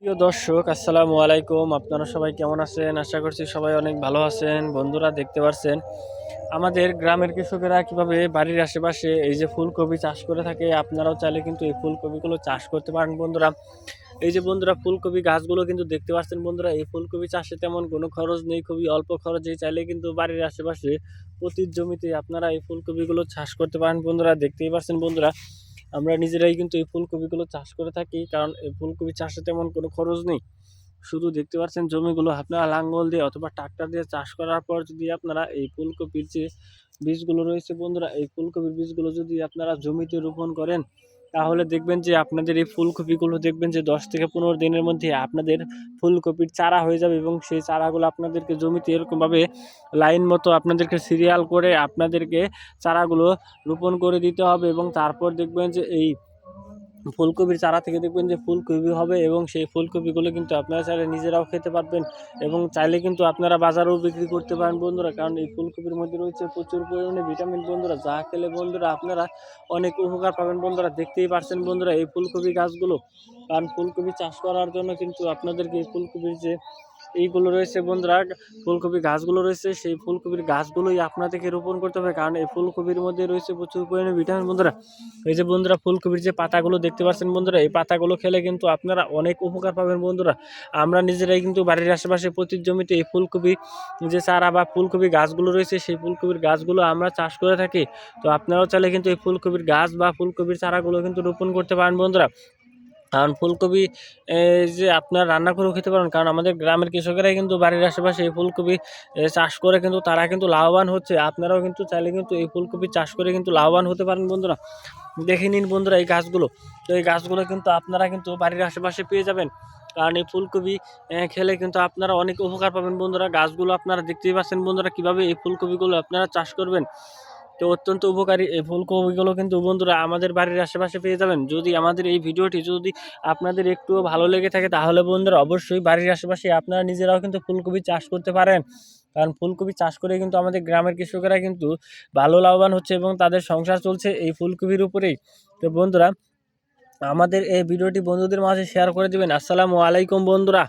প্রিয় দর্শক, আসসালামু আলাইকুম। আপনারা সবাই কেমন আছেন? আশা করছি সবাই অনেক ভালো আছেন। বন্ধুরা, দেখতে পাচ্ছেন আমাদের গ্রামের কৃষকেরা কিভাবে বাড়ির আশেপাশে এই যে ফুলকপি চাষ করে থাকে। আপনারাও চাইলে কিন্তু এই ফুলকপিগুলো চাষ করতে পারেন বন্ধুরা। এই যে বন্ধুরা, ফুলকপি গাছগুলো কিন্তু দেখতে পাচ্ছেন বন্ধুরা। এই ফুলকপি চাষে তেমন কোনো খরচ নেই, খুবই অল্প খরচে চাইলে কিন্তু বাড়ির আশেপাশে প্রতি জমিতে আপনারা এই ফুলকপিগুলো চাষ করতে পারেন বন্ধুরা। দেখতেই পাচ্ছেন বন্ধুরা, আমরা নিজেরাই কিন্তু এই ফুলকপিগুলো চাষ করে থাকি, কারণ এই ফুলকপি চাষে তেমন কোনো খরচ নেই। শুধু দেখতে পাচ্ছেন জমিগুলো আপনারা লাঙ্গল দিয়ে অথবা ট্রাক্টর দিয়ে চাষ করার পর যদি আপনারা এই ফুলকপির যে বীজগুলো রয়েছে বন্ধুরা, এই ফুলকপির বীজগুলো যদি আপনারা জমিতে রোপণ করেন, তাহলে দেখবেন যে আপনাদের এই ফুলকপিগুলো দেখবেন যে 10 থেকে 15 দিনের মধ্যে আপনাদের ফুলকপির চারা হয়ে যাবে, এবং সেই চারাগুলো আপনাদেরকে জমিতে এরকমভাবে লাইন মতো আপনাদেরকে সিরিয়াল করে আপনাদেরকে চারাগুলো রোপণ করে দিতে হবে। এবং তারপর দেখবেন যে এই ফুলকপির চারা থেকে দেখবেন যে ফুলকপি হবে, এবং সেই ফুলকপিগুলো কিন্তু আপনারা চাইলে নিজেরাও খেতে পারবেন, এবং চাইলে কিন্তু আপনারা বাজারেও বিক্রি করতে পারেন বন্ধুরা। কারণ এই ফুলকপির মধ্যে রয়েছে প্রচুর পরিমাণে ভিটামিন বন্ধুরা, যা খেলে বন্ধুরা আপনারা অনেক উপকার পাবেন বন্ধুরা। দেখতেই পারছেন বন্ধুরা এই ফুলকপি গাছগুলো, কারণ ফুলকপি চাষ করার জন্য কিন্তু আপনাদেরকে এই ফুলকপির যে এইগুলো রয়েছে বন্ধুরা, ফুলকপি গাছগুলো রয়েছে, সেই ফুলকপির গাছগুলোই আপনাদেরকে রোপণ করতে হবে, কারণ এই ফুলকপির মধ্যে রয়েছে প্রচুর পরিমাণে ভিটামিন বন্ধুরা। এই যে বন্ধুরা, ফুলকপির যে পাতাগুলো দেখতে পাচ্ছেন বন্ধুরা, এই পাতাগুলো খেলে কিন্তু আপনারা অনেক উপকার পাবেন বন্ধুরা। আমরা নিজেরাই কিন্তু বাড়ির আশেপাশে প্রতি জমিতে এই ফুলকপি যে চারা বা ফুলকপি গাছগুলো রয়েছে, সেই ফুলকপির গাছগুলো আমরা চাষ করে থাকি। তো আপনারাও চাইলে কিন্তু এই ফুলকপির গাছ বা ফুলকপির চারাগুলো কিন্তু রোপণ করতে পারেন বন্ধুরা। কারণ ফুলকপি যে আপনার রান্না করেও খেতে পারেন, কারণ আমাদের গ্রামের কৃষকেরাই কিন্তু বাড়ির আশেপাশে এই ফুলকপি চাষ করে কিন্তু তারা কিন্তু লাভবান হচ্ছে। আপনারাও কিন্তু চাইলে কিন্তু এই ফুলকপি চাষ করে কিন্তু লাভবান হতে পারেন বন্ধুরা। দেখে নিন বন্ধুরা এই গাছগুলো। তো এই গাছগুলো কিন্তু আপনারা কিন্তু বাড়ির আশেপাশে পেয়ে যাবেন, কারণ এই ফুলকপি খেলে কিন্তু আপনারা অনেক উপকার পাবেন বন্ধুরা। গাছগুলো আপনারা দেখতেই পাচ্ছেন বন্ধুরা, কীভাবে এই ফুলকপিগুলো আপনারা চাষ করবেন। তো অত্যন্ত উপকারী এই ফুলকপিগুলো কিন্তু বন্ধুরা আমাদের বাড়ির আশেপাশে পেয়ে যাবেন। যদি আমাদের এই ভিডিওটি যদি আপনাদের একটুও ভালো লেগে থাকে, তাহলে বন্ধুরা অবশ্যই বাড়ির আশেপাশে আপনারা নিজেরাও কিন্তু ফুলকপি চাষ করতে পারেন, কারণ ফুলকপি চাষ করে কিন্তু আমাদের গ্রামের কৃষকেরা কিন্তু ভালো লাভবান হচ্ছে, এবং তাদের সংসার চলছে এই ফুলকপির উপরেই। তো বন্ধুরা, আমাদের এই ভিডিওটি বন্ধুদের মাঝে শেয়ার করে দিবেন। আসসালামু আলাইকুম বন্ধুরা।